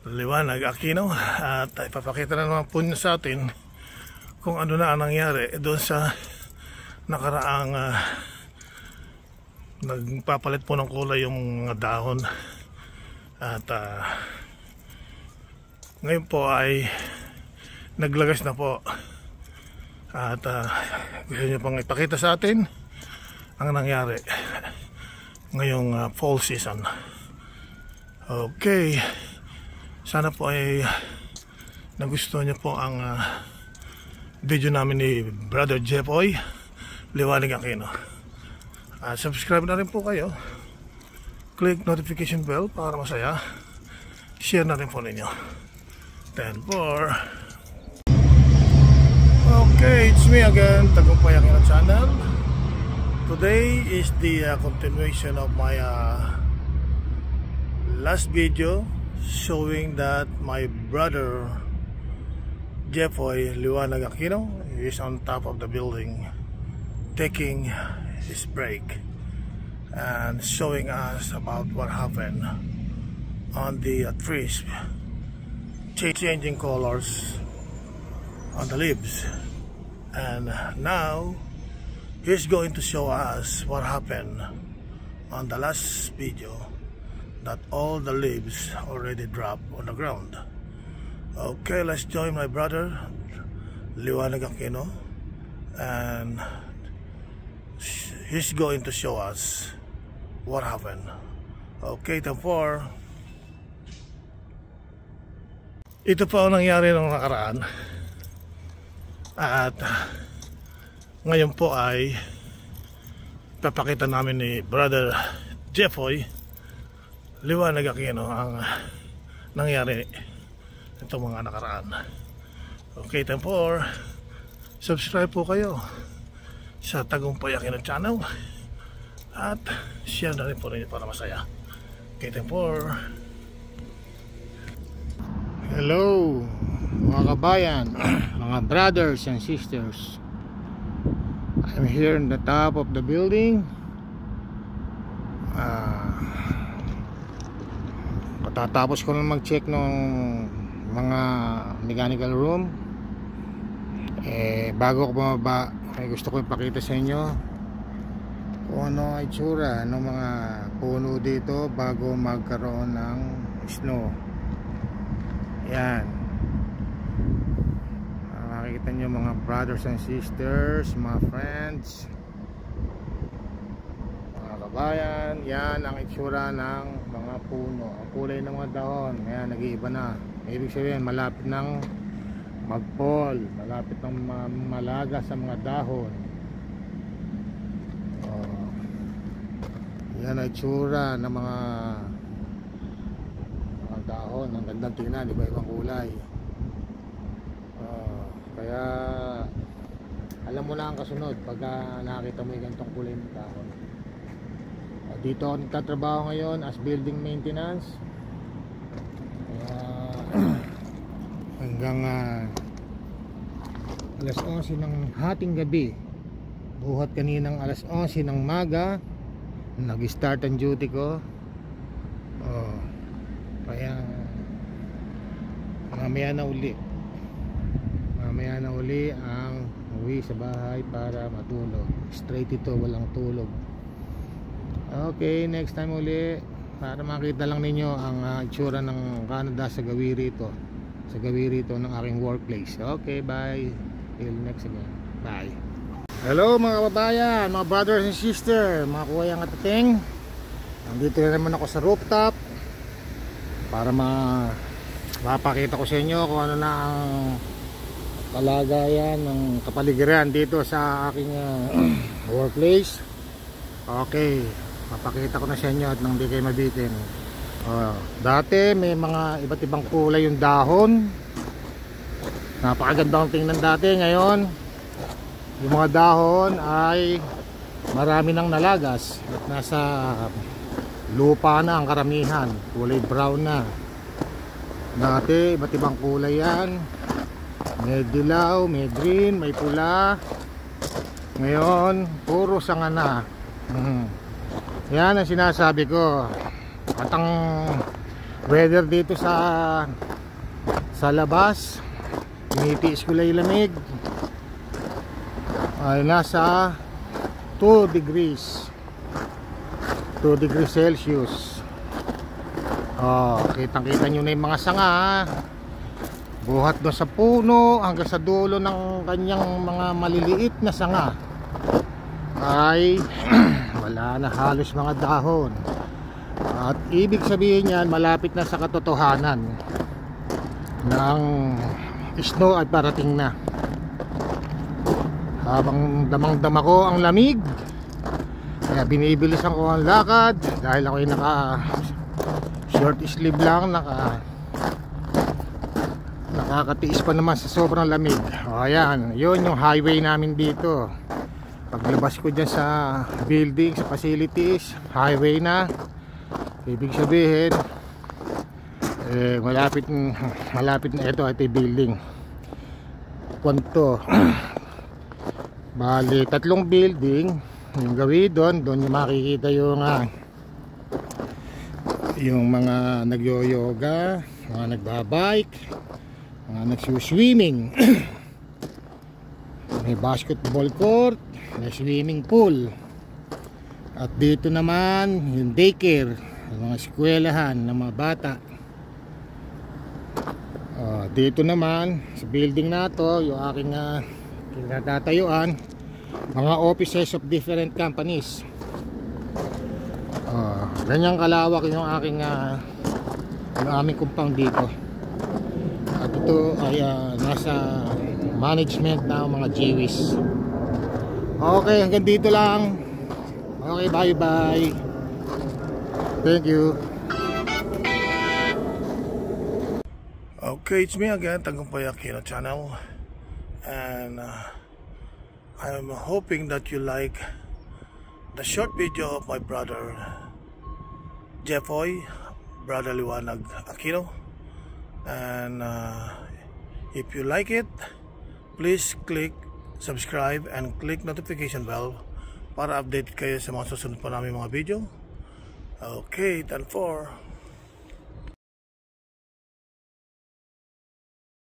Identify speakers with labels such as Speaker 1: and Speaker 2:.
Speaker 1: Liwanag Aquino, at ipapakita na naman po niya sa atin kung ano na ang nangyari doon sa nakaraang nagpapalit po ng kulay yung mga dahon. At ngayon po ay naglagas na po, at gusto niyo pang ipakita sa atin ang nangyari ngayong fall season. Okay, sana po ay nagustuhan niyo po ang video namin ni Brother Jeffoy Liwanag Aquino. Subscribe na rin po kayo, click notification bell para masaya, share na rin po ninyo. 10-4. Okay, it's me again, Tagumpay Aquino channel. Today is the continuation of my last video showing that my brother Jeffoy Liwanag Aquino is on top of the building taking his break and showing us about what happened on the trees changing colors on the leaves. And now he's going to show us what happened on the last video, that all the leaves already dropped on the ground. Okay, let's join my brother Liwanag Aquino, and he's going to show us what happened. Okay, 10-4. Ito pa ang nangyari nung nakaraan, at ngayon po ay papakita namin ni Brother Jeffoy Liwanag Aquino ang nangyari itong mga nakaraan. Okay, 10-4. Subscribe po kayo sa Tagumpay Aquino channel at share na rin po rin para masaya. Okay, 10-4.
Speaker 2: Hello mga kabayan, mga brothers and sisters. I'm here on the top of the building. Patatapos ko lang mag-check ng mga mechanical room. Bago ko bumaba, ay gusto ko ipakita sa inyo kung ano ang itsura ng mga puno dito bago magkaroon ng snow. Yan, makikita nyo mga brothers and sisters, mga friends, mga kabayan. Yan ang itsura ng mga puno, ang kulay ng mga dahon. Ayan, nag-iiba na. Ibig sabihin malapit ng mag-fall, malapit ng malaga sa mga dahon. Yan ang itsura ng mga dahon. Ang gandang tingnan, iba-ibang kulay. Kaya alam mo na ang kasunod pagka nakita mo yung ganitong kulay ng dahon. Dito ako nagtatrabaho ngayon as building maintenance. Hanggang alas 11 ng hating gabi, buhat kaninang alas 11 ng maga nag-start ang duty ko. Kaya mamaya na uli ang uwi sa bahay para matulog. Straight ito, walang tulog. Okay, next time uli para makita lang ninyo ang itsura ng Canada sa gawi rito ng aking workplace. Okay, bye, till next again, bye. Hello mga kababayan, mga brothers and sisters, mga kuwayang atating. Nandito na naman ako sa rooftop para mapakita ko sa inyo kung ano na ang kalagayan ng kapaligiran dito sa aking workplace. Okay, mapakita ko na sa inyo at nang di kayo mabitin. Dati may mga iba't ibang kulay yung dahon, napakagandang tingnan dati. Ngayon yung mga dahon ay marami nang nalagas at nasa lupa na ang karamihan, kulay brown na. Dati iba't ibang kulay yan, may dilaw, may green, may pula. Ngayon puro sanga na. Yan ang sinasabi ko. At ang weather dito sa labas, tinitiis ko lang yung lamig, ay nasa 2 degrees Celsius. Kitang kita nyo na yung mga sanga, buhat doon sa puno hanggang sa dulo ng kanyang mga maliliit na sanga ay wala na halos mga dahon. At ibig sabihin yan, malapit na sa katotohanan ng snow ay parating na. Habang damang-dama ko ang lamig, kaya binibilisan ko ang lakad dahil ako'y naka short sleeve lang, nakakatiis pa naman sa sobrang lamig. Ayan, yun yung highway namin dito. Paglabas ko dyan sa building, sa facilities, highway na. Ibig sabihin malapit na ito yung building. Kwanto bali 3 building yung gawin doon yung makikita yung mga nagyo-yoga, mga nagbabike, mga nagsuswimming. May basketball court, may swimming pool. At dito naman yung daycare, yung mga eskwelahan ng mga bata. Dito naman sa building na to, yung aking kinatatayuan, mga offices of different companies. Ganyang kalawak yung aking yung aming compound dito. At ito ay nasa management na mga GWs. Okay, hanggang dito lang. Okay, bye bye. Thank you.
Speaker 1: Okay, it's me again, Tagumpay Aquino channel, and I'm hoping that you like the short video of my brother Jeffoy, brother Liwanag Aquino. And if you like it, please click subscribe and click notification bell para update kayo sa mga susunod pa namin mga video. Okay, done for.